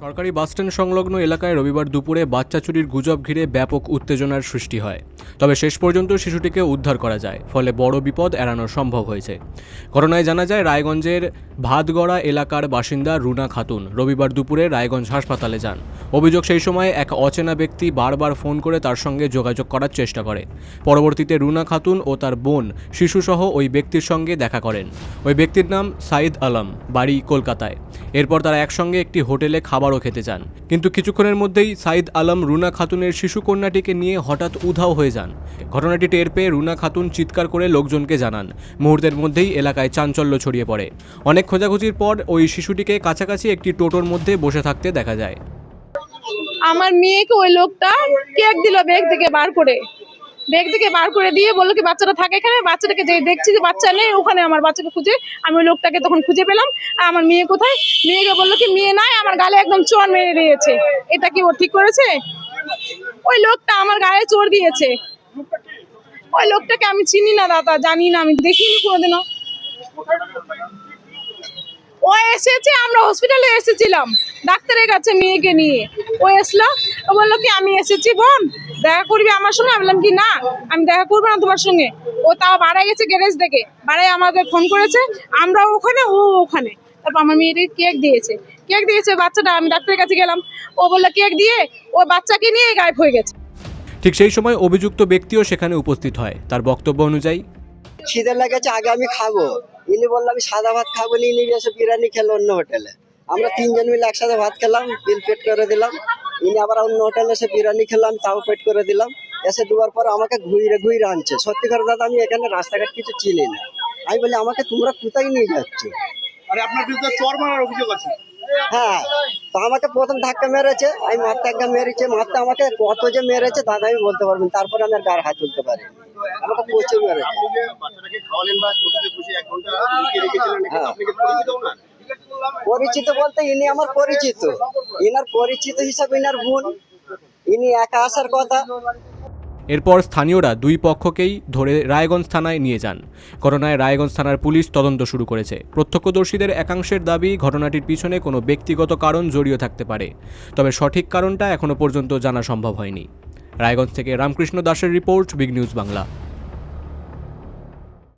সরকারি বাসস্ট্যান্ড সংলগ্ন এলাকায় রবিবার দুপুরে বাচ্চা চুরির গুজব ঘিরে ব্যাপক উত্তেজনার সৃষ্টি হয়। তবে শেষ পর্যন্ত শিশুটিকে উদ্ধার করা যায়, ফলে বড় বিপদ এড়ানো সম্ভব হয়েছে। ঘটনায় জানা যায়, রায়গঞ্জের ভাতগড়া এলাকার বাসিন্দা রুনা খাতুন রবিবার দুপুরে রায়গঞ্জ হাসপাতালে যান। অভিযোগ, সেই সময় এক অচেনা ব্যক্তি বারবার ফোন করে তার সঙ্গে যোগাযোগ করার চেষ্টা করে। পরবর্তীতে রুনা খাতুন ও তার বোন শিশুসহ ওই ব্যক্তির সঙ্গে দেখা করেন। ওই ব্যক্তির নাম সাইদ আলম, বাড়ি কলকাতায়। এরপর তারা একসঙ্গে একটি হোটেলে খাবারও খেতে যান। কিন্তু কিছুক্ষণের মধ্যেই সাইদ আলম রুনা খাতুনের শিশুকন্যাটিকে নিয়ে হঠাৎ উধাও হয়ে যান। ঘটনাটি টের পেয়ে রুনা খাতুন চিৎকার করে লোকজনকে জানান। মুহূর্তের মধ্যেই এলাকায় চাঞ্চল্য ছড়িয়ে পড়ে। অনেক খোঁজাখুঁজির পর ওই শিশুটিকে কাছাকাছি একটি টোটোর মধ্যে বসে থাকতে দেখা যায়। আমার মেয়েকে ওই লোকটা কেক দিল ব্যাগ থেকে বার করে দিয়ে বললো কি বাচ্চাটা থাকে এখানে। বাচ্চাটাকে যে দেখছি যে বাচ্চা নেই, ওখানে আমার বাচ্চাকে খুঁজে আমি ওই লোকটাকে তখন খুঁজে পেলাম। আর আমার মেয়ে কোথায়, মেয়েকে বললো কি মেয়ে নাই, আমার গালে একদম চোর মেরে দিয়েছে। এটা কি ও ঠিক করেছে? ওই লোকটা আমার গায়ে চোর দিয়েছে। ওই লোকটাকে আমি চিনি না দাদা, জানি না, আমি দেখিনি কোনোদিনও। ও এসেছে, আমরা হসপিটালে এসেছিলাম ডাক্তারের কাছে মেয়েকে নিয়ে। ও এসলো, ও বললো কি আমি এসেছি বোন, দেখা করবি আমার সঙ্গে। আমি বললাম কি না, আমি দেখা করবো না তোমার সঙ্গে। ও তাও বাড়ায় গেছে গ্যারেজ থেকে, বাড়ায় আমাদের ফোন করেছে, আমরা ওখানে, ও ওখানে। তারপর আমার মেয়েটাকে কেক দিয়েছে বাচ্চাটা। আমি ডাক্তারের কাছে গেলাম, ও বললো কেক দিয়ে ও বাচ্চাকে নিয়ে গায়েব হয়ে গেছে। ঠিক সেই সময় অভিযুক্ত ব্যক্তিও সেখানে উপস্থিত হয়। তার বক্তব্য অনুযায়ী, খিদে লেগেছে, আগে আমি খাবো। ইনি বললাম আমি সাদা ভাত খাবো নি, ইনি এসে বিরিয়ানি খেলো অন্য হোটেলে। আমরা তিনজন মিলে একসাথে ভাত খেলাম, বিল পেড করে দিলাম। ইনি আবার অন্য হোটেলে এসে বিরিয়ানি খেলাম, তাও পেড করে দিলাম। এসে দুবার পর আমাকে ঘুরে আনছে। সত্যি করে দাদা, আমি এখানে রাস্তাঘাট কিছু চিনি না। আমি বলি আমাকে তোমরা কোথায় নিয়ে যাচ্ছ? আরে আপনার বিরুদ্ধে চোর মারার অভিযোগ আছে। হ্যাঁ, তো আমাকে প্রথম ধাক্কা মেরেছে, আমি মাথা একটা মেরেছে। মাথা আমাকে কত যে মেরেছে দাদা আমি বলতে পারবেন। তারপরে আমি আর গায়ে হাত তুলতে পারি, আমাকে প্রচুর মেরেছে। আপনি যে বাচ্চাটাকে খাওয়ালেন বা টোটোতে বসে 1 ঘন্টা লুকিয়ে রেখেছিলেন, এটা হ্যাঁ। আপনি কি পরিচিত না? পরিচিত বলতে ইনি আমার পরিচিত। ইনার পরিচিত হিসাবে ইনার বোন, ইনি একা আসার কথা। এরপর স্থানীয়রা দুই পক্ষকেই ধরে রায়গঞ্জ থানায় নিয়ে যান। ঘটনায় রায়গঞ্জ থানার পুলিশ তদন্ত শুরু করেছে। প্রত্যক্ষদর্শীদের একাংশের দাবি, ঘটনাটির পিছনে কোনো ব্যক্তিগত কারণ জড়িয়ে থাকতে পারে। তবে সঠিক কারণটা এখনো পর্যন্ত জানা সম্ভব হয়নি। রায়গঞ্জ থেকে রামকৃষ্ণ দাসের রিপোর্ট, বিগ নিউজ বাংলা।